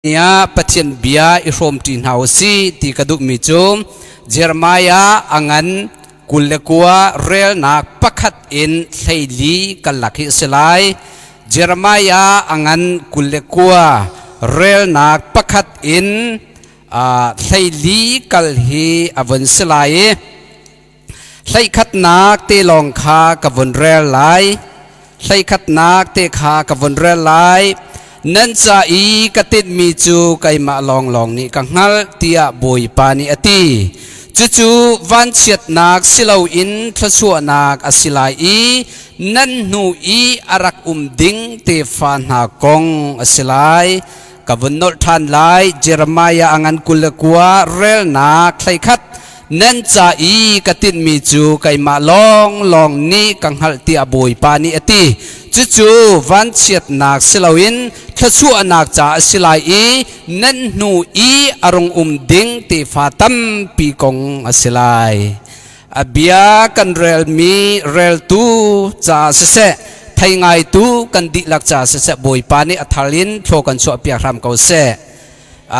nia pathian bia I rom tin hausi ti kaduk mi chu Jeremiah angan kulekua rel nak pakhat in thaili kalakhi selai Jeremiah angan kulekua rel nak pakhat in thaili kalhi avon selai thlai khat nak te long kha kavon rel lai thlai khat nak te kha kavon rel lai nan cha I katit mi chu kai ma long long ni ka ngal tia boi pa ni ati chu van chiat nak silo in thlasua nak asilai I nan nu I arak ding te fan ha kong asilai kavon nol than lai Jeremiah angan kulakua rel nak thlai khat nan cha I katit mi chu kai ma long long ni ka ngal tia boi pa ni ati chu van chiat nak silawin thlasua nak cha asilai I nan nu I arong ding te fatam pi kong asilai abia kan rel mi rel tu cha se thai ngai tu kan di lak cha se boi pa ni athalin thlo kan chu apia ram ko se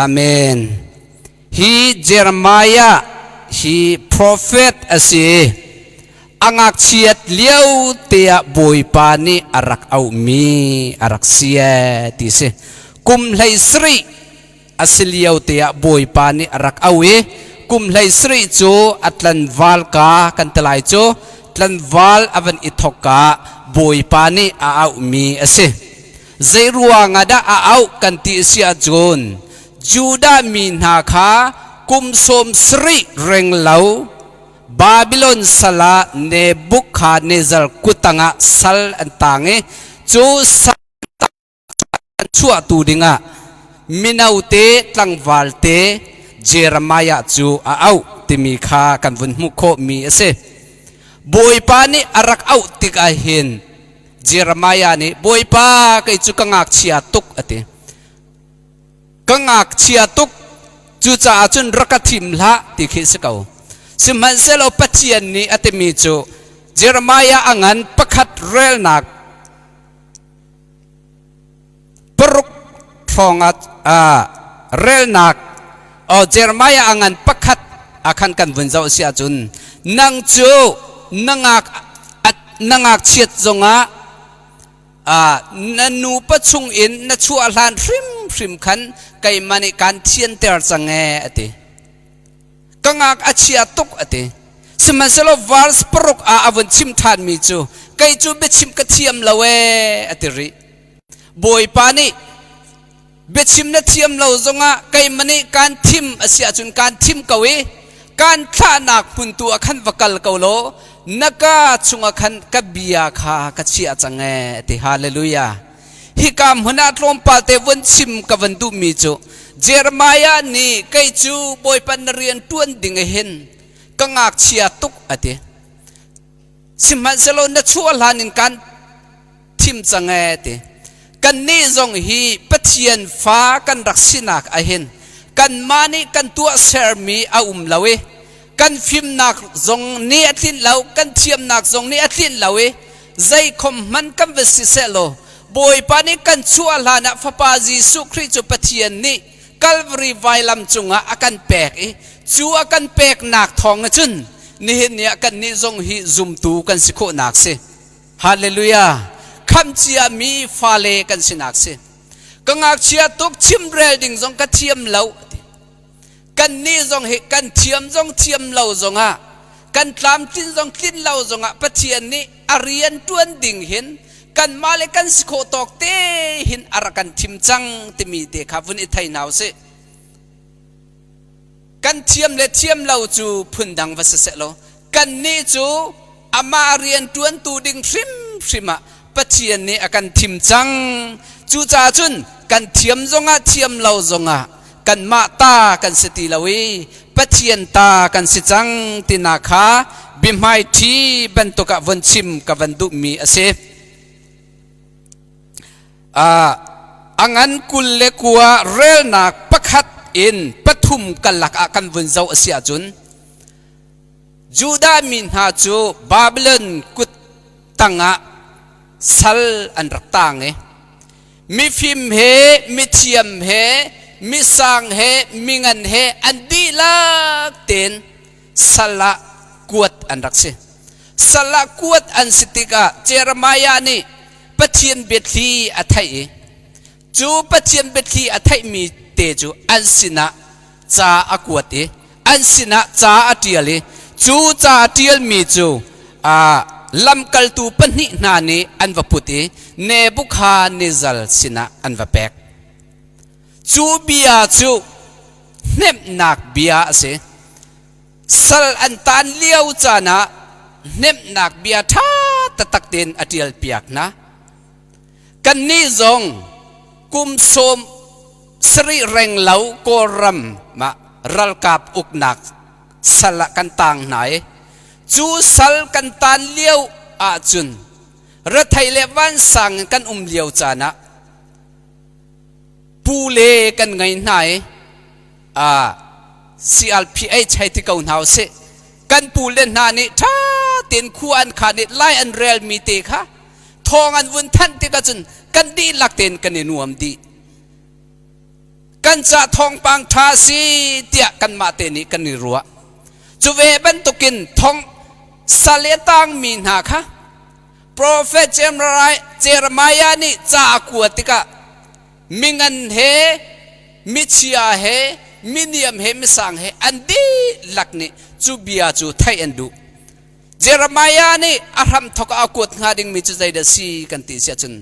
amen hi Jeremiah hi prophet asi angak chiat liau tia boi pa ni arak au mi arak sia ti se kum lai sri asiliau tia boi pa ni arak au e kum lai sri chu atlan wal ka kan talai chu tlan wal avan ithoka boi pa ni a au mi ase zairua ngada a au kan ti sia jon juda min ha kha kum som sri reng lau Babylon sala Nebuchadnezzar kutanga sal antange chu sal chua tu dinga minaute tlangwalte Jeremiah chu a au timi kha kan vun mu kho mi ase boi pa ni arak au tik a hin Jeremiah ni boi pa kai chu kangak chia tuk ate kangak chia tuk chu cha chun rakathim la ti khi se kau simhan selo pathian ni atemi chu Jeremiah angan pakhat rel nak peruk thongat rel nak Jeremiah angan pakhat akan kan bunzau sia chun nang chu nangak chiat zonga nanu pachung in na chu alan rim khan kai mani kan thien ter change ati kangak achia tuk ate simaselo vals peruk a avon chim than mi chu kai chu be chim ka thiam lawe atiri boi pani be chim na thiam lo zonga kai mani kan thim asia chun kan thim kawe kan tha nak puntu akhan vakal kaulo naka chunga khan kabia kha kachia change te hallelujah hikam huna tlom palte won chim ka vandu mi chu Jeremiah ni kai chu boi pan rian tuan ding hen kangak chia tuk ate simhan selo na chual hanin kan thim change te kan ni zong hi pathian fa kan raksinak a hen kan mani kan tua ser mi a lawe kan phim nak zong ni atlin law kan thiam nak zong ni atlin lawe zai khom man kam vesi selo boi pani kan chual hana fa pa Jesu Christ pathian ni Calvary vailam chunga akan pek chu akan pek nak thong chun ni hin ya kan ni zong hi zum tu kan sikho nak se hallelujah kham chia mi fale kan sinak se kangak chia tok chim rel ding zong ka thiam lo kan ni zong he kan thiam lo zonga kan tlam tin zong tin lo zonga pathian ni arian tuan ding hin kan male kan sikho tok te hin arakan thimchang timi te khavun I thai naw se kan thiam le thiam lau chu phundang vasase lo kan ni chu amarian tuan tu ding shima pathian ni akan thimchang chu cha chun kan thiam zonga thiam lau zonga kan ma ta kan seti lawi pathian ta kan sichang tinakha bimhai thi bentoka vonchim ka vandu mi ase angan kulle kuwa rel nak pakhat in pathum kalak akan vunzau asia chun Juda min ha chu Babylon kut tanga sal an raktang mi phim he mi thiam he มิสังเฮมิงันเฮอันดีลักเต็นสละกวดอันรักเสสละกวดอันสติกาเจรมายานี่ปะเทียนเบ็ดลีอัฐยจูปะเทียนเบ็ดลีอัฐยมีเตจูอันสินะจาอากวดอันสินะจาอเตียลจูจาอเตียลมีจูลำกัลตูปนินานีอันวพุติเนบุคาเนซัลสินะอันวแปกจูเบียจูเนบนักเบียเสสัลอันตันเลี้ยวจานะเนบนักเบียท่าตะตักเตนอเตียลเปียกนะกันนี้จงกุมสมสริเร่งเหลาโกรัมมารัลกับอุกนักสละกันต่างไหนจูสัลกันตันเลี้ยวอาจุนรัฐไทยเลวันสั่งกันเลี้ยวจานะปูเลกันไงไหนCLPH ใช้ที่เก่าหนาวเสกันปูเลนนานี่ท่าเตียนคู่อันขานิไลอันเรียลมีเตค่ะทองอันวุ่นทันที่กันจนกันดีหลักเตียนกันในนวมดีกันจะทองปังทาสีเตียกันมาเตนี่กันในรัวจูเวบันตุกินทองสาเลตังมีนาค่ะโปรเฟตเจรมายานี่จากวติกะมิงันเฮมิเชียเฮมิเนียมเฮมิสังเฮอันดีหลักนี่จูเบียจูไทยอันดูเจรมายานี่อารัมทกอากวดงาดิงมิจูใจเดซีกันติเสียจุน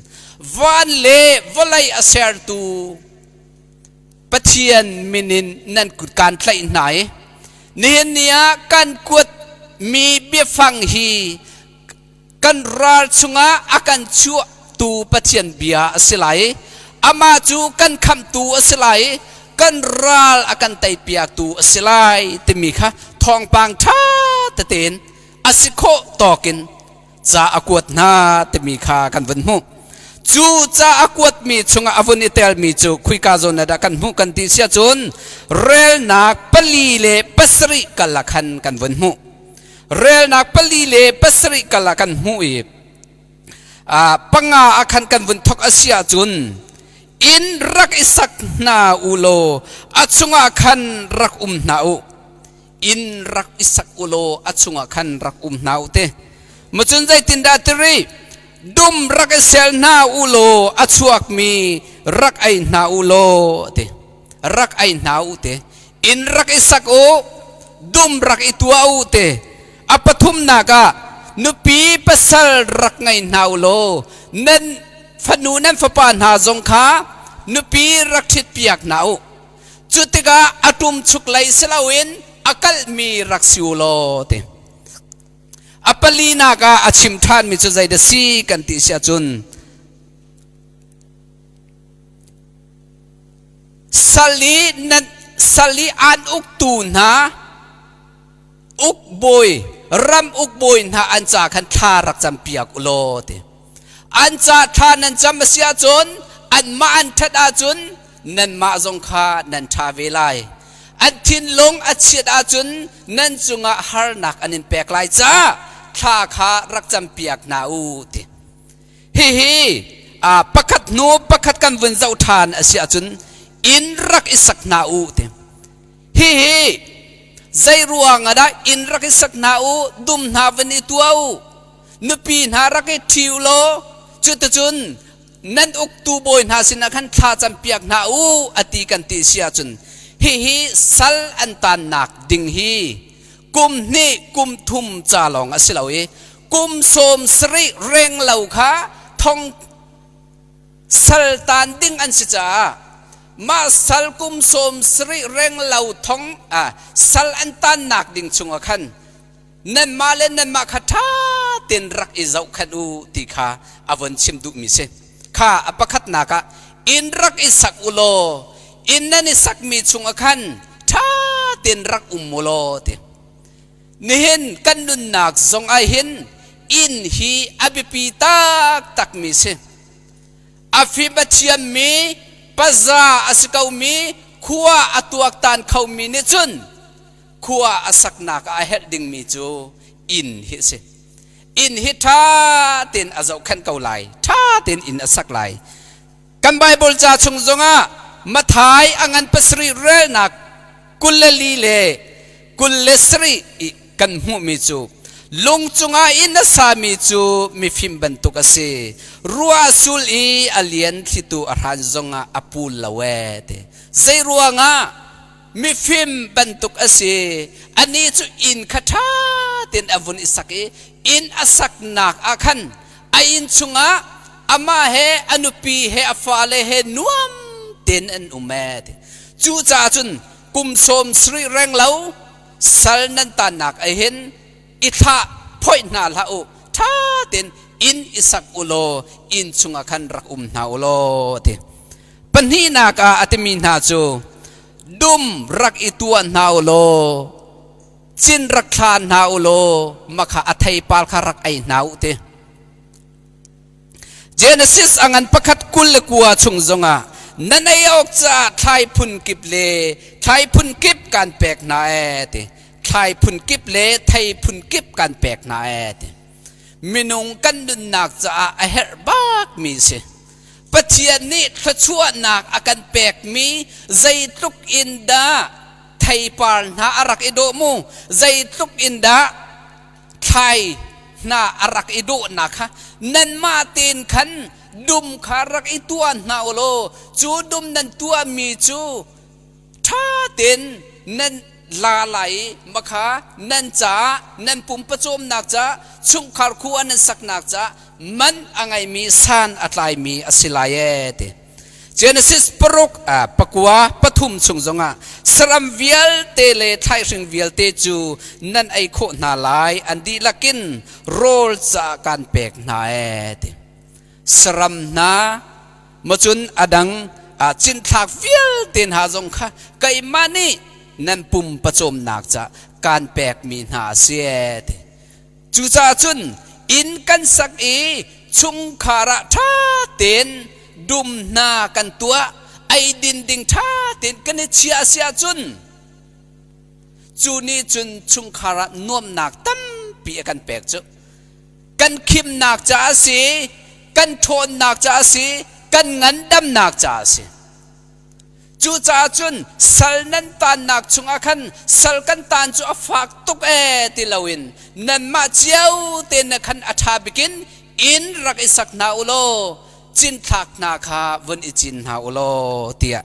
วันเล่วลัยอาเซอร์ตูปะเทียนมินินนั่นกุดการไทยไหนเนียกันกวดมีเบียฟังฮีกันราชุงะอากันชัวตูปะเทียนเบียสลายอามาจูกันคำตูสลายกันราลอากันไตเปียตูสลายติมีค่ะทองปางท่าตะเตนอาศิโคตอกินจะอากวดนาติมีค่ะกันวันมุจูจะอากวดมีชุงอวุนิเตลมีจูคุยกาโซนดากันมุกันติเสียจุนเรลนักปลีเลปัสริกัลขันกันวันมุเรลนักปลีเลปัสริกัลกันมุอีปังอาคันกันวันทกอาเซียจุนอินรักอิสักนาอุโลอัจงอาคันรักนาอุอินรักอิสักอุโลอัจงอาคันรักนาอุเตมจุนใจตินดาตรีดุมรักเซลนาอุโลอัจวกมีรักไอนาอุโลเตรักไอนาอุเตอินรักอิสักโอดุมรักอิตัวอุเตอปทุมนากานุปีปัสลรักไงนาอุโลนั่นฟนูนันฟปานหาจงค้านุปีรักทิดเปียกหนาวจุดที่กาอตุมชุกไลสลาวินอากาศมีรักสิวโลเตอปลีนากาอาชิมทานมิจุใจเดซีกันติเสียจุนสลีนันสลีอันอุกตูนาอุกบอยรำอุกบอยนาอันจากขันทารักจำเปียกอุโลเตอันจะทานันจำเสียจนอันมาอันทัดอาจุนนันมาจงคานันทาเวไลอันทินลงอัดเสียอาจุนนันจุงะฮาร์นักอันนินเปกไลจ้าทาขารักจำเปียกนาอูติฮิปักขัดนูปักขัดกันวันเจ้าทานเสียจุนอินรักอิสักนาอูติฮิใจรัวงได้อินรักอิสักนาอูดุมนาวันนี้ตัวอูนุปีนารักอิทิวโลจุดจุนนั่นอุกตูบอยนาสินะขันทาจำเปียกนาอูอติกันติเสียจุนฮิสัลอันตันนักดิ่งฮีกุมนี่กุมทุมจาลองอสิลาวกุมโสมสริเร่งเหล่าขาทองสัลตันดิ่งอันสิจ้ามาสัลกุมโสมสริเร่งเหล่าทองสัลอันตันนักดิ่งชุงขันนั่นมาเล่นนั่นมาขัดท่าเต็นรักอิจาวขัดูติขาอวันชิมดุมิเซข้าอปขัดนักอินรักอิสักอุโลอินนั่นอิสักมีชุงขันท่าเต็นรักอุโมโลเตนี่เห็นกันนุนนักทรงไอเห็นอินฮีอภิปีตักมีเซอภิบัติยมมีปัจจาอสกาวมีขัวอตัวตันเขามีนิจุนขัวอสักนักไอเฮดดิงมีจูอินฮิเซอินฮิท่าเต็นอาเจ้าขันเกาไลท่าเต็นอินอสักไลกันไบเบิลจ่าชงจงะ มาทายอังันปัสริเรนักกุลลีเลกุลเลสรีกันหูมิจูลุงจุงอินสามิจูมีฟิมบันตุกเสรัวสุลีอเลียนทิตูอารันจงอาปูลละเวเตใจรัวงามีฟิมบันตุกเสอันนี้จูอินคาถาเต็นอวุนอิสักอินอสักนักอาคันอินจุงอามาเฮอนุปีเฮอฟาเลเฮนวมเต็นอันอุเมเตจูจ่าจุนกุมสมสรีแรงเหลาสัลนันตานักไอเห็นอิทาพ่อยนาลาอุท่าเต็นอินอิสักอุโลอินชุงอาคันรักนาอุโลเตปัญหนักอาติมีนาจูดุมรักอิตัวนาอุโลจินรักทานนาอุโลมาขาอัฐยปาลขารักไอนาอุเตเจเนซิสอังันประคัดกุลกัวชุงจงานั่นไอออกจากไทยพุนกิบเลไทยพุนกิบการแปลกนาเอติไทยพุนกิบเลไทยพุนกิบการแปลกนาเอติมินุงกันดุนนักจะอาเฮร์บักมีสิปัจจัยนี้ขชัวนักอาการแปลกมีใจตุกอินดาไทยปาร์นาอารักอิโดมูใจตุกอินดาไทยนาอารักอิโดนะคะนั่นมาเตีนขันดุมขารักไอตัวนาโอโลจูดุมนั่นตัวมีจูท่าเต็นนั่นลาไหลมะขานั่นจ้านั่นปุ่มประโจมนักจ้าชุงขารคัวนั่นสักนักจ้ามันอะไรมีสานอะไรมีอสิลายเตเจเนซิสปรุกปะกัวปฐุมชุงจงสรัมวิลเตเลไทยริงวิลเตจูนั่นไอโคนาลายอันดีลักินโรลจากการเปกนาเตสรัมนามาจุนอดังจินทักวิลเตนหาจงค่ะไกมานีนั่นปุ่มประโจมนักจ้าการแปกมีหาเสียเตจูจ่าจุนอินกันสักชุงคาระท่าเต็นดุมนากันตัวไอดินดิงท่าเต็นกันเชียเสียจุนจูนี่จุนชุงคาระนวมนักตั้มปีกันแปกจุกันคิมนักจ้าสีกันโทนนักจ้าสีกันงันดำนักจ้าสีจูจ่าจุนสัลนันตานนักชุงอาคันสัลกันตานจูอฟักตุกติลาวินนันมาเจียวเต็นนักขันอัฐาบิกินอินรักอิสักนาอุโลจินทักนาคาวันอิจินนาอุโลเตีย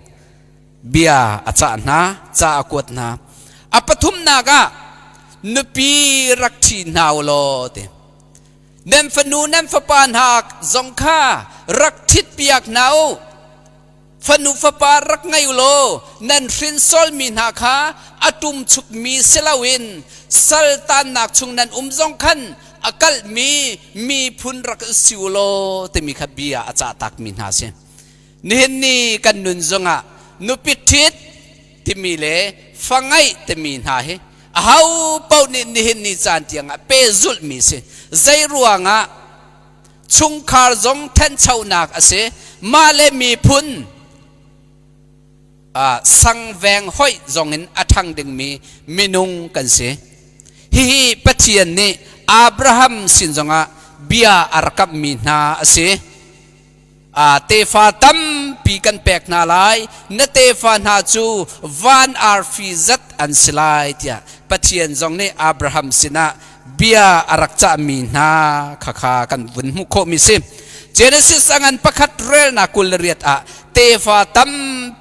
เบียอาจารย์นะจ่าอากวดนะอปทุมนากะนุปีรักทีนาอุโลเตนันฟนูนันฟปานหักจงค่ารักทิดเปียกนาวฟนูฟปารักไงอุโลนันฟินซอลมีนาคาอตุมชุกมีเซลาวินสัลตานนักชุงนันจงขันอากาศมีพุนรักสิวโลเตมีขบียอาจารย์ตักมินาเซนี่นี่กันนุนจงะนุปิทิดที่มีเลฟังไงเตมีนาเฮฮาวเป่านี่จานเตียงเปซุลมีเซใจรัวงะชุงคาร์จงเทนเช่านักเสมาเลมีพุนสังแวงห้อยจงเห็นอทังดึงมีมินุงกันเสฮิปัจเจียนนี่อับราฮัมสินจงะเบียอารักมีนาเสเตฟาตัมปีกันแปกนาลายนเตฟานาจูวานอาร์ฟิซัตอันสลายเตียปัจเจียนจงนี่อับราฮัมสินะเบียอารักจะมีนาข้ากันวุ่นมุขมิสิเจเนซิสอันประคัดเรลนักุลเรียดเตฟาตัม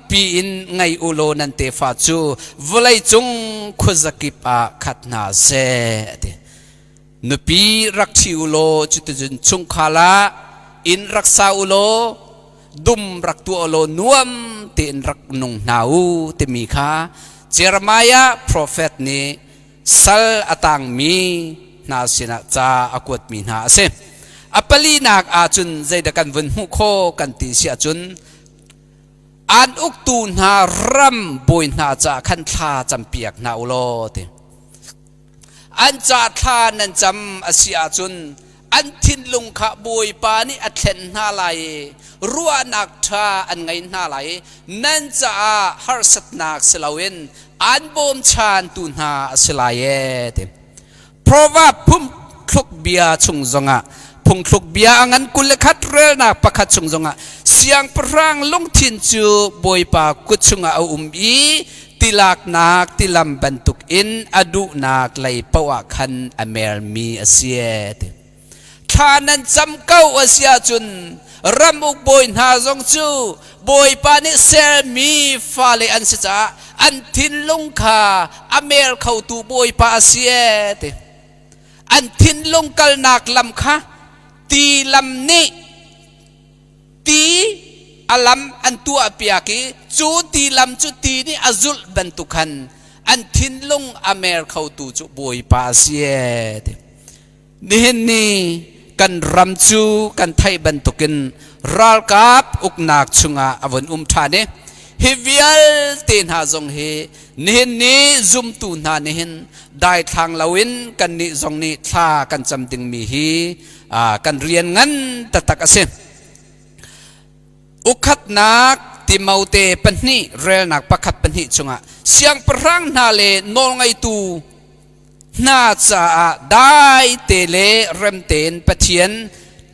ปีอินไงอุโลนันเตฟาจูวลัยจุงคุซกิปขัดนาเซนุปีรักชิวโลจุดจุนชุงคาลาอินรักษาอุโลดุมรักตัวโลนวมเตนรักนงนาวเตมีคาเจรมายาโปรเฟตนี้สัลอตังมีนาสินะจาอากวดมีนาเซอปลีนักอาจุนใจดักันวันมุโคกันตีเสียจุนอันอุกตูนารัมบอยนาจาขันทาจำเปียกนาอุโลเตอันจาทานันจำอาเซียจุนอันทินลุงขะบอยปานี่อัเทนนาไลรัวนักทาอันไงนาไลนันจะฮาร์สตนักสลาวินอันบอมชานตุนาสลายเตเพราะว่าพุ่มคลุกเบียชุงจงะพุ่งคลุกเบียอังันกุลขัดเรนักประคัดชุงจงะเสี สียงพรางลงทินจูบอยปากุชงเอาอีติลากนักติลำบรรทุกอินอดุนักไหลปวะคันอเมรมีอาเซียท่านั้นจำเก้าอาเซียจุนรำอุกบอยนาจงจูบอยปานิเซลมีฟาเลอันเสจ้าอันทินลงคาอเมรเขาตูบอยปาอาเซียอันทินลงกัลนักลำคะตีลำนี้ตีอาลัมอันตัวเปียกีจูตีลำจูตีนี่อาจุลบรรทุกันอันทินลงอเมริกาตูจูบอยปาเซียนี่นี่กันรำจูกันไทยบรรทุกินรัลกับอุกนักชุงอาวันทานฮิวิลเตนหาจงเฮนี่นี่ซุมตูนานี่ได้ทางลาวินกันนี่จงนี่ท่ากันจำดึงมีฮีกันเรียนงั้นตัดกเสอุคัดนักติมาเตปันนี่เรลนักปักขัดปันนี่จงเสียงพรังนาเลนองไอตูน่าจะได้เตเลเริ่มเตนปะเทียน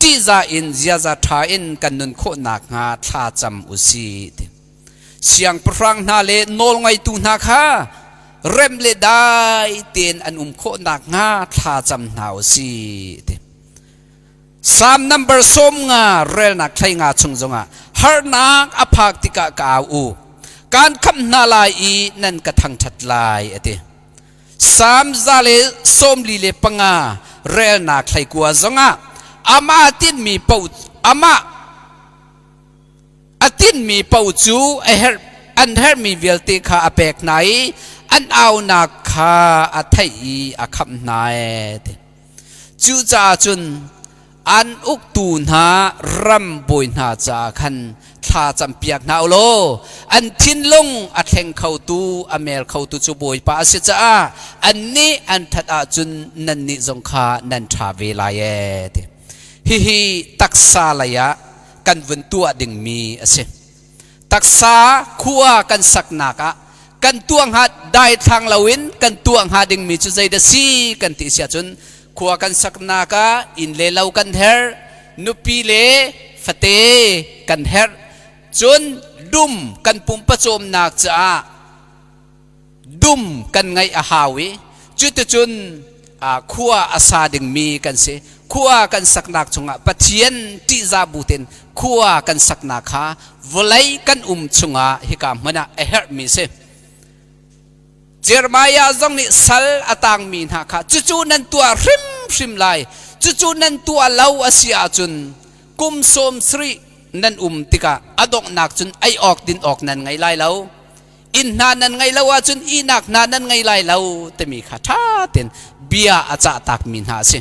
ที่จะอินเจียจะทาอินกันนุนโคนักงาท่าจำอุสีเสียงพรังนาเลนองไอตูนักฮะเริ่มเลได้เตนอันโคนักงาท่าจำนาอุสีสามนัมเบอร์สมงาเรลนักใช้งาชงจงฮาร์นักอภักติกะกาวอูการคำนาลายนั่นกระทังชัดลายสามซาเลสมลีเลปังาเรลนักใช้กัวจงอามาตินมีปูอามาอตินมีปูจูอันเฮร์มีเวลติคาอเปกไหนอันเอานักคาอัทยอาคำนายจูจ่าจุนอันอุกตูนหารำบอยนาจาคันท่าจำเปียกนาโลอันทินลงอัดแห่งเขาตูอเมริกาตูจูบอยปาเสจ้าอันนี้อันทัดอาจุนนันนิจงคานันทาเวลาเยตฮิตักษาลายะกันวันตัวดึงมีเสตักษาขัวกันสักนักกันตัวหัดได้ทางลาวินกันตัวหัดดึงมีจุใจเดซีกันติเสียจุนขัวกันสักนักอินเลเลากันเฮร์นุปีเลฟเตกันเฮร์จนดุมกันปุ่มประจมนักจ้าดุมกันไงอาหาวิจุดจนขัวอาซาดึงมีกันเสขัวกันสักนักจงปะเทียนที่ซาบูเตนขัวกันสักนักฮะวลัยกันจงฮิกามมันเอเฮร์มีเสเจอร์มายาจงนี่สัลอตังมีนฮะจู่ๆนั้นตัวริมไลจู่ๆนั้นตัวเล่าอาเซียจุนกุมสมสรีนั้นติกาอดอกนักจุนไอออกดินออกนั้นไงไล่เล่าอินนานั้นไงเล่าจุนอีนักนานั้นไงไล่เล่าแต่มีข้าท่าเต็นเบียอาจจะตักมีนฮะสิ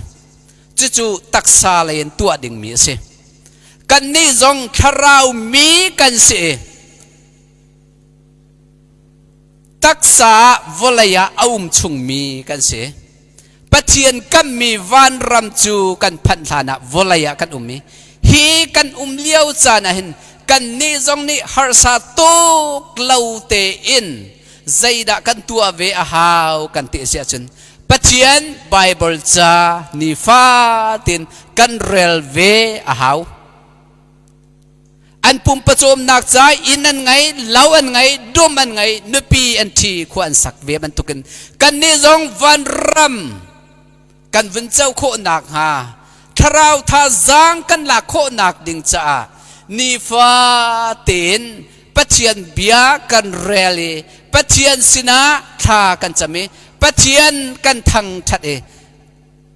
จู่ๆตักซาเลยตัวดิ่งมีสิกันนี่จงคราวมีกันสิตักษาวลายาอุ้มชุงมีกันเสียปะเทียนกันมีวันรำจูกันพันธานะวลายากันมีฮีกันเลี้ยวจานะเห็นกันนี่จงนี่ฮาร์ซาตุกเลาเตอินใจดะกันตัวเวอาหาวกันติเสียจนปะเทียนไบเบิลจานิฟาตินกันเรลเวอาหาวอันปุ่มประจมนักใจอินอันไงเล่าอันไงดุมอันไงนุปีอันทีควรสักเวบันตุกันกันนี่จงวันรำกันวันเจ้าโคนักฮะทาราวทาจางกันหลักโคนักดิ่งจ้านิฟาเต็นปะเทียนเบียกันเรลีปะเทียนสินะทากันจะมีปะเทียนกันทังทัดเอ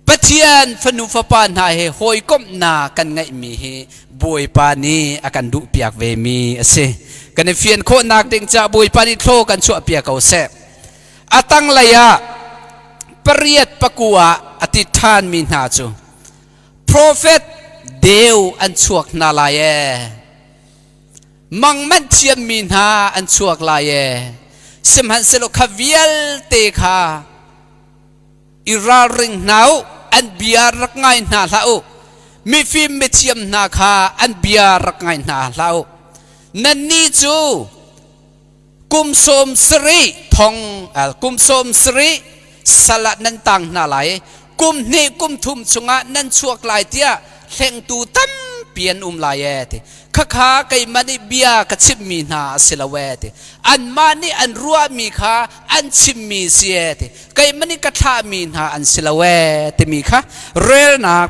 ปะเทียนฟนุฟปานหาเฮหอยก้มนากันไงมีเฮบวยปานีอากันดุเปียกเวมีเสกันในเฟียนโคนักดิ่งจ้าบวยปานีโทกันชั่วเปียกเอาเสอตังลายะปริยัตปะกัวอธิษฐานมีนาจู prophet เดวอันชั่วนาลายมังมันเชียนมีนาอันชั่วลายสมหันเสลขวิลเตคาอิราริงนาวอันเบียรักไงนาลามีฟิล์มเมเชียมนาคาอันเบียรักไงนาลานั่นนี่จูกุมสมสรีทองกุมสมสรีสลัดนันตังนาลายกุมนี่กุมทุมชงะนันชั่วลายเตียแห่งตูตั้มเ เปียนลายเตข้าขาไก่มันนี่เบียกชิมมีนาสิละเวเตอันมันนี่อันรัวมีขาอันชิมมีเสียเตไก่มันนี่กระทามีนาอันสิละเวเตมีขาเรลนัก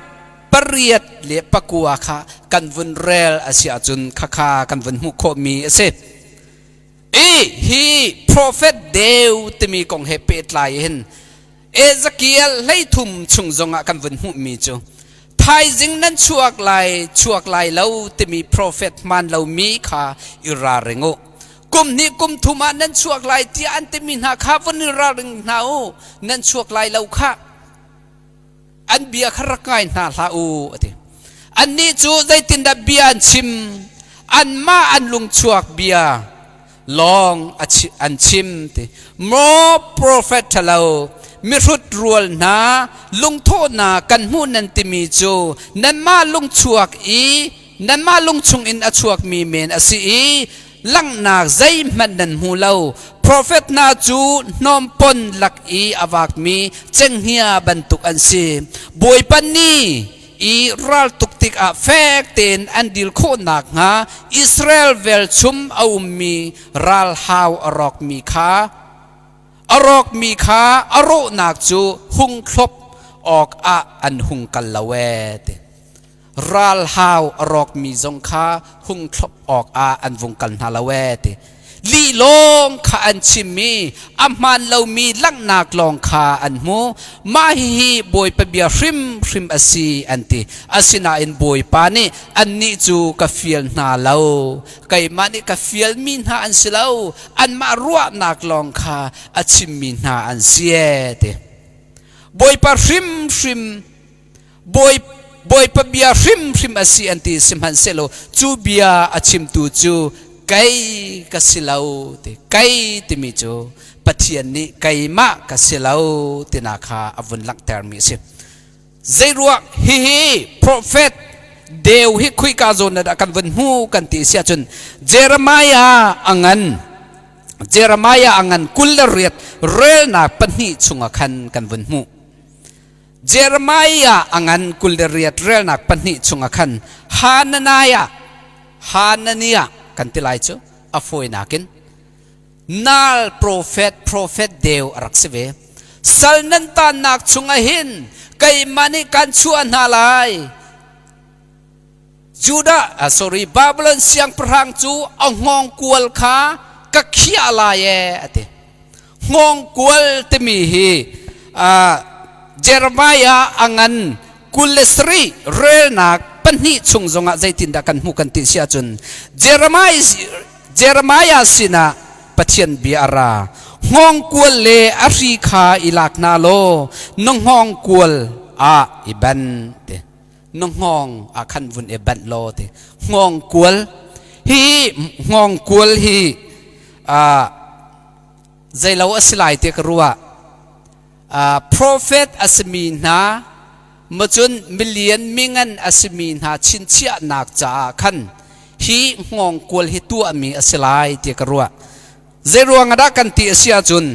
ปริยัดเลี้ยปะกัวขากันวนเรลอาเซียจุนข้าขากันวนหุโคมีเสฮีโปรเฟตเดวเตมีกองเฮเปตลายเห็นเอซาเกียลไล่ทุ่มชุงจงกันวนหุมีจูไทยจิงนั้นชวกไลเราจะมีโปรเฟตมันเรามีขาอิราเรงกุมนี้กุมทุมานั้นชวกไลที่อันเตมินาข้าวันอิราเรงนาอูนั้นชวกไลเราข้าอันเบียขรักไงนาลาอูอันนี้จูได้ตินดับเบียนชิมอันมาอันลุงชวกเบียลองอันชิมติโมโปรเฟตเรามิรุดรัวนาลุงโทนากันหูนันติมีจูนันมาลุงชวกนันมาลุงชงอินอชวกมีเมนอสีลังนาใจมันนันหูเราโปรเฟตนาจูนอมปนลักอาวากมีเจงเฮียบรรทุกอันซีบวยปันนีรัลตุกติกอาเฟกเตนอันดิลโคนักฮะอิสราเอลเวลชุมเอามีรัลฮาวอรอกมีขาอรอกมีขาอโรนักจูหุงครบออกอันหุงกันละเวเตรัลฮาวอรอกมีจงขาหุงครบออกอันวุงกันฮาละเวเตลีลงขาอันชิมีอามันเรามีลังนักลองขาอันมูมาฮีบอยปะเบียริมอสีอันตีอาศินาอินบอยปานีอันนี้จูกาฟิลนาเราไก่มานี่กาฟิลมินหาอันสิเราอันมารัวนักลองขาอัชิมินหาอันเสียเตบอยปะริมบอยปะเบียริมอสีอันตีสิมหันเซโลจูเบียอาชิมตูจูไก่กสิลาวเตไก่ติมิจูปัจเจียนนี้ไก่มะกสิลาวตินาคาอวุนลักเตอร์มิสิเจรัวฮีโปรเฟตเดวฮิคุยกาโซนนัดกันวันหูกันติเสียจนเจรมายาอังันกุลเรียดเรลนาปนิชุงขันกันวันหูเจรมายาอังันกุลเรียดเรลนาปนิชุงขันฮานานียกันติไลจูอฟอยนักินนัลโปรเฟตเดวรักษเวสัลนันตานักชุงหินไกมันนี่กันชวนนาไลจูดาบาบิลอนเสียงพรังจูอ่งงกวลขากักขี้อะไรเตงงกวลเตมีฮีเจรมายาอังันกุลสรีเรนักปัญหิชุงจงอาใจตินดักันหูกันติเสียจนเจรมายาสินะปัจเจียนบีอาราห้องกวลเลอาริคาอิลักนาโลน้องห้องกวลอิบันเตน้องห้องขันวุนอิบันโลเตห้องกวลฮีใจเราอสิไลเตกรัวโปรเฟตอัสมีนามาจนมิลเลียนมิงันอาศมีนาชินเชียนักจ่าขันฮีงงกวลฮิตัวมีอาศัยเตียกรัวเจรัวงดักกันตีเสียจน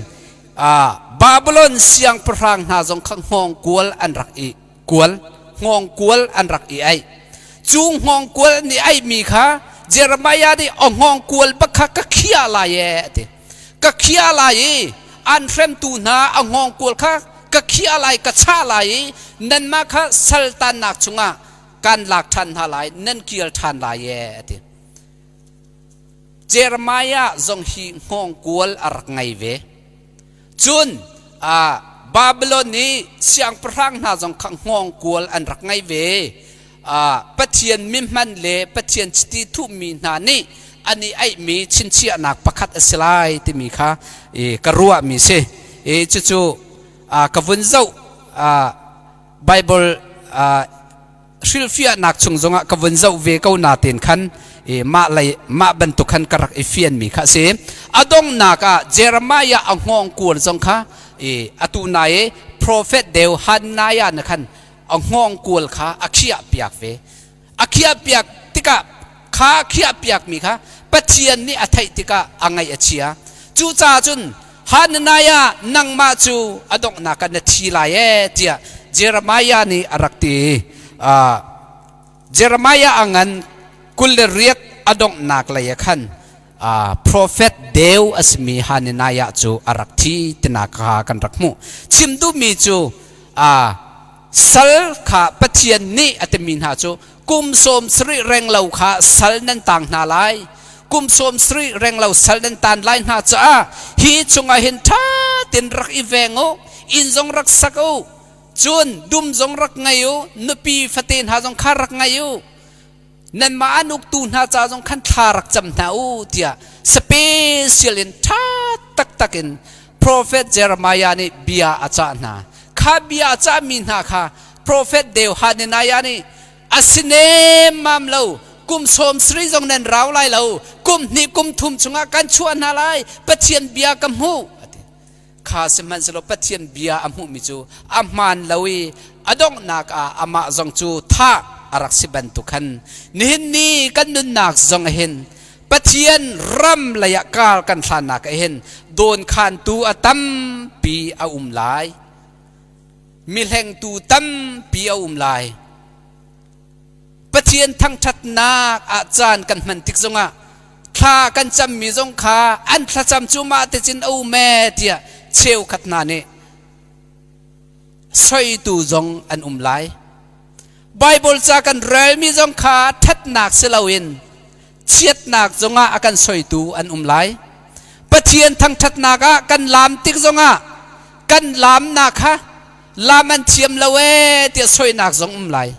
บาบิลอนเสียงพรังนาจงขังงงกวลอันรักอีกวลงงกวลอันรักอีไอจูงงงกวลนี่ไอมีค่ะเจรมายาดิองงกวลบักขะกักขี้อะไรเตกักขี้อะไรอันเฟรมตูนาองงกวลค่ะกักขี้อะไรกักชาอะไรนั่นมาค่ะสัลตันนักจุงะการหลักทันอะไรนั่นเกี่ยวทันอะไรติเจรมายาจงหิงงกวลอะไรไงเวจุนบาบิโลนีเสียงพรังนาจงขังงกวลอันรักไงเวปัจเจียนมิมันเลปัจเจียนสติทุมีนานี่อันนี้ไอมีชินเชียนักประคัดอสิไลที่มีค่ะกรัวมีเสจู่กวนเจ้าไบเบิลชิลฟิอานักชงจงกวนเจ้าเวก้านาเต็นขันมาบรรทุกขันกระรักเฟียนมีค่ะเสอดงนักเจรมายาอังงงกวลจงค่ะอตุนายโปรเฟตเดวฮันนายานักขันอังงงกวลค่ะอักขียเปียกเวอักขียเปียกติกะข้าขียเปียกมีค่ะปัจเจียนนี่อัฐิติกะอังไงอัจฉริยะจู่จ้าจุนฮันนายานังมาจูอดงนักนัทีลายเจียเจรมายานี่อรักตี Jeremiah angan kuleriat adong nak layakan prophet Deo asmi haninaya chu arakthi tinaka kan rakmu chimdu mi chu sal kha pathian ni atamin ha chu kum som sri reng lau kha sal nan tang na lai kum som sri reng lau sal nan tan lai na cha hi chunga hin tha tin rak ivengo in jong rak sako chun dum jong rak ngayo nupi fatin ha jong kharak ngayo nan ma anuk tu na cha jong khan tharak cham na u tia special in tha tak takin prophet Jeremiah ni bia acha na kha bia acha min ha kha prophet Deo Hananiah ni asine mam lo kum som sri jong nan raw lai lo kum ni kum thum chunga kan chuan na lai pathian bia kam hu kha seman selo pathian bia amhu mi chu amman lawi adong nak ama jong chu tha arak siban tukhan nihin ni kan nun nak zong hin pathian ram laya kal kan thana ka hin don khan tu atam pi a lai milheng tu tam pi a lai pathian thang that nak a chan kan man tik zonga tha kan cham mi zong kha an tha cham chu ma te chin au me tia cheu khat na ne soi tu zong an lai Bible cha kan rel mi jong kha that nak selawin chiat nak zonga akan soitu an lai pathian thang that naka kan lam tik zonga kan lam na kha lam an chiam lawe ti soi nak zong lai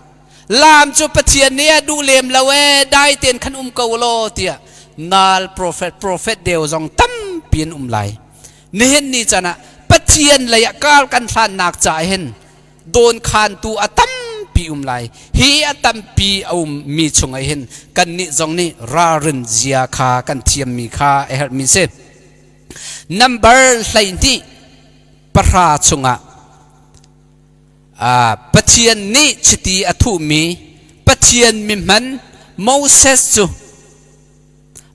lam chu pathian ne du lem lawe dai ten khan ko lo tia nal prophet Deo jong tam pin lai nihen ni chana pathian laya kal kan than nak cha hen don khan tu atam pi lai hi atam pi mi chunga hin kan ni jong ni rarin zia kha kan thiam mi kha e her mi se number hlai ni para chunga pathian ni chiti athu mi pathian mi man Moses chu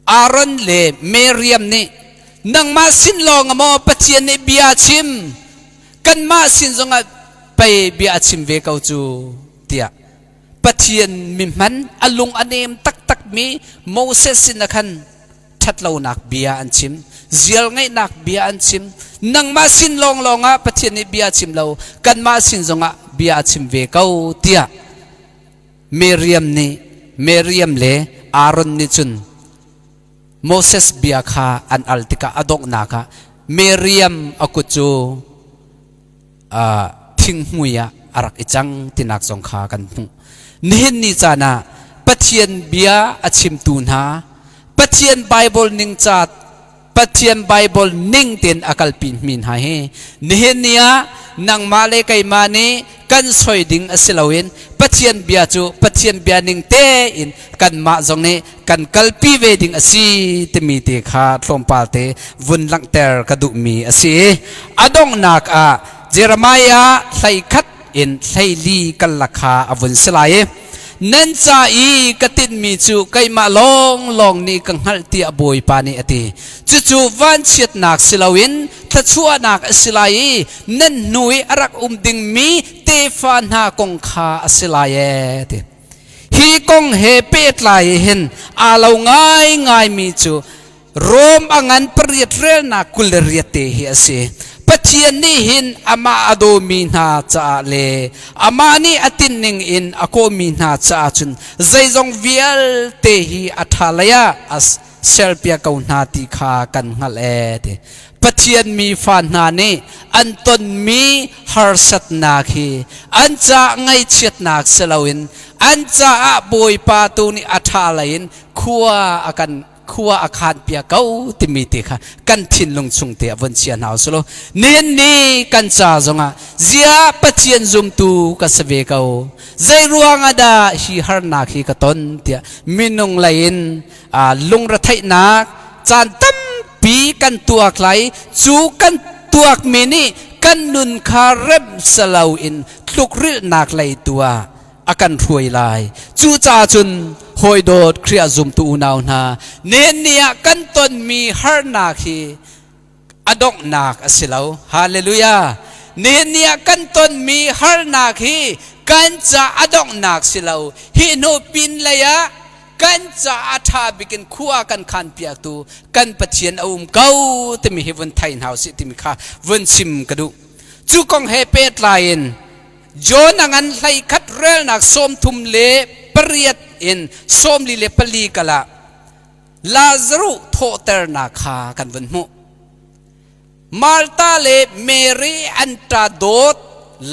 Aaron le Miriam ni nang ma sin long mo pathian ni bia chim kan ma sin zonga pai bia chim ve kau chu tia pathian mi man alung anem tak tak mi Moses sin khan thatlo nak bia an chim zial ngai nak bia an chim nang ma sin long longa pathian ni bia chim lo kan ma sin zonga bia chim ve kau tia Miriam le Aaron ni chun Moses bia kha an altika adok naka Miriam akuchu thing muya arak ichang tinak jong kha kan hu nihin ni chana pathian bia achim tun ha pathian Bible ning chat pathian Bible ning ten akal pin min ha he nihin nia nang male kai mani kan soi ding asilawin pathian bia chu pathian bia ning te in kan ma jong ne kan kalpi ve ding asi te mi te kha tlompal te vun lang ter ka du mi asi adong nak a Jeremiah hlai khat in hlai li kal lakha avun selai nan cha i katin mi chu kai ma long long ni kang hal ti aboi pa ni ati chu chu van chiat nak silawin tha chua nak asilai nan nui arak ding mi te fan ha kong kha asilai te hi kong he pet lai hen alo ngai mi chu rom angan priat rel na kulriat te hi ase pathian ni hin ama ado mi na cha le ama ni atin ning in ako mi na cha chun zaizong vial te hi athalaya as selpia kau na ti kha kan ngal e te pathian mi fan na ne anton mi harsat na khi an cha ngai chet nak selawin an cha a boy pa tu ni athalain khuwa akhan pia kau timiti kha kan thin lung chung te avon chian haus lo nen ni kan cha zonga zia pathian zum tu ka save kau zai ruang ada hi har na khi ka ton tia minung lain lung ra thai nak chan tam pi kan tuak lai chu kan tuak mini kan nun kha rem salau in tlukril nak lai tua akan ruai lai chu cha chun hoi dot khria zum tu naw na nen nia kan ton mi har na khi adok nak asilaw hallelujah nen nia kan ton mi har na khi กันจะอดองนักสิเราฮิโนปินเลยะกันจะอาธาบิกันขัวกันขันเปียกตูกันปะเทียนอุ้มเก้าแต่มีเฮวันไทน์เฮาสิที่มีค่าวันซิมกระดูจูกองเฮเปตไลน์โจนังันไลคัดเรลนักสมทุมเลปริยดอินสมลีเลปลีกละลาซารุโทเตอร์นาคากันวันมุมาลตาเลเมรีอันตราโดด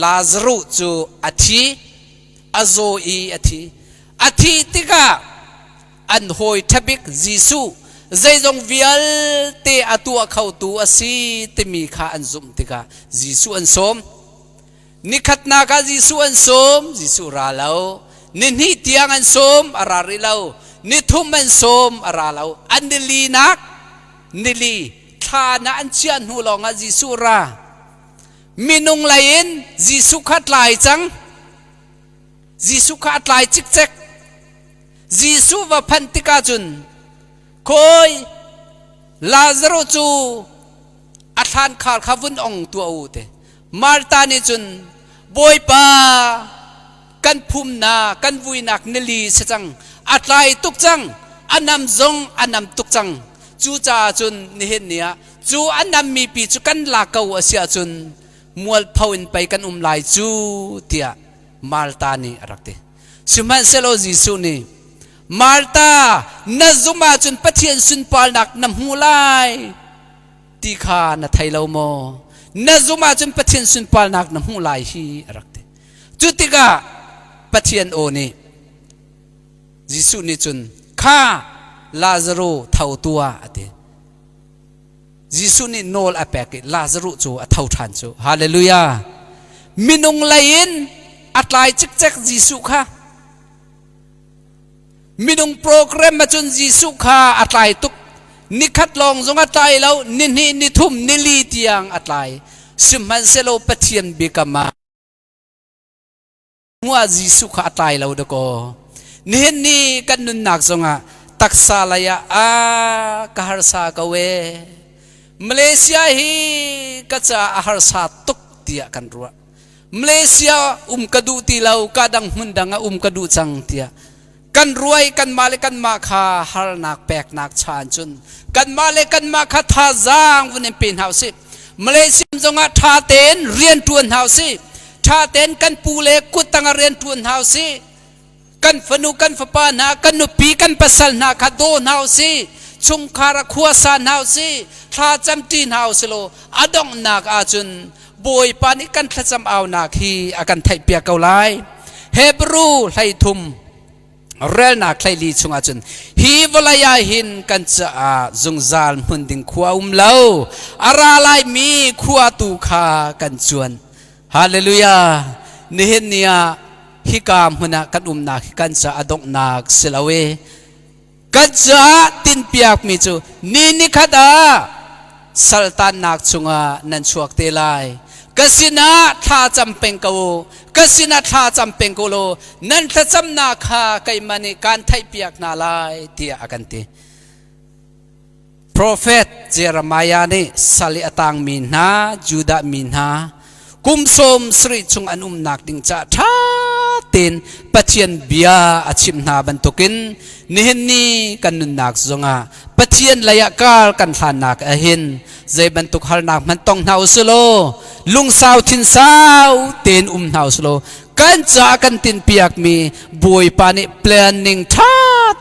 ลาซารุจูอาทิอโซอีอาทิติกาอันหอยทับิกจิสูใจจงวิลเตอตัวเขาตัวสีเตมีข้าอันซุมติกาจิสูอันสมนิขัดนาคาจิสูอันสมจิสูราเลานินิเตียงอันสมอาราริเลานิทุมอันสมอาราเลาอันนิลีนักนิลีทานะอันเชียนหูลองอาจิสูรามินุงไลน์จิสูขัดลายจังจิสูขัดลายจิกเจกจิสูว่าพันติกาจุนคอยลาซารุจูอัฐานขาดขวุนองตัวอูเตมาร์ตานิจุนบอยปากันภูมินากันวุยนักนิลีเสจังอัตไลตุกจังอันนำจงอันนำตุกจังจูจ่าจุนนี่เห็นเนี่ยจูอันนำมีปีจูกันลากเอาเสียจุนมัวพาวินไปกันลายจูเตียมาร์ตานี่รักเตสุมันเซโลจิสูนี่มาร์ตานาซุมาจุนปะเทียนสุนปาลนักนำหูไลตีขานาไทยเราโมนาซุมาจุนปะเทียนสุนปาลนักนำหูไลฮีรักเตจุติกาปะเทียนโอนี่จิสุนี่จุนข้าลาซารุเท่าตัวอเตจิสุนี่โนลอเปกลาซารุจูเท่าทันจูฮาเลลูยามินุงไลน์อัตไลจิกเจกจิสุข้ามินุงโปรแกรมมาจนจิสุข้าอัตไลตุกนิคัดลองจงอัตไลแล้วนิทุ่มนิลีเตียงอัตไลสิมันเซโลปะเทียนบิกามาหัวจิสุข้าอัตไลแล้วดก็นี่กันนุนนักจงอ่ะตักซาลายะกหารสากเวมาเลเซียฮีก็จะอาหารสาตุกเตียกันรัวมาเลเซียกระดูตีเรากาดังหุ่นดังกระดูจังเตียกันรวยกันมาเลกันมาคาฮาร์นักแปกนักชานจุนกันมาเลกันมาคาท่าจางวันนี้เป็นเฮาสิมาเลเซียจงอ่ะท่าเต้นเรียนทวนเฮาสิท่าเต้นกันปูเลกุตังเรียนทวนเฮาสิกันฟนุกันฟปานากันนุปีกันปัสสนาคาโดนเฮาสิชงคาราขัวสานเฮาสิท่าจำตีนเฮาสิโลอดองนักอาจุนบอยปานิกันทัจำเอานักฮีอากันไทยเปียกเกาไลเฮบรูไทยทุมเรลนักไทยลีชงอาจุนฮีวลายาหินกันจะจงซาลมุนดิงขัวเลาอาราไลมีขัวตูคากันจวนฮาเลลูยานี่เห็นเนี่ยฮิกามหุนักกันนักกันจะอดองนักสิลาเวกันจะตินเปียกมิจูนี่ขดาสัลตันนักชงนันชวกเตลัยกสินาท่าจำเป็นกูกสินาท่าจำเป็นกูโลนั่นท่าจำนาคาไกมันการไทยเปียกนาลายเตียกันตี Prophet เจรมายานี่สลิอตังมินฮาจูดามินฮากุมสมสริชงอันนักดิ่งจะท่าเต้นปัจเจียนเบียอาชิมนาบันตุกินนี่เห็นนี่กันนุนนักจงอาปัจเจียนระยะกาลกันทานนักเห็นใจบันตุกฮานักมันต้องเท้าสโลลุงสาวทินสาวเต้นเท้าสโลกันจะกันตินเปียกมีบุยปานิ planning ท่า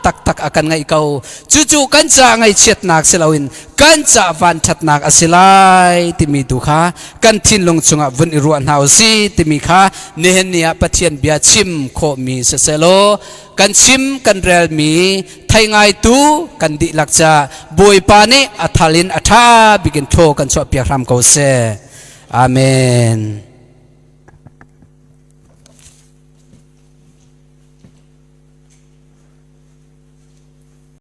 ตักakan ngai kau cucu kan cha ngai chet nak selawin kan cha van that nak asilai timi tu kha kan thin long chunga vun iruan hau si timi kha nehen nia pathian bia chim kho mi se selo kan chim kan rel mi thai ngai tu kan di lakcha boi pa ni athalin atha begin tho kan so piak ram ko se amen.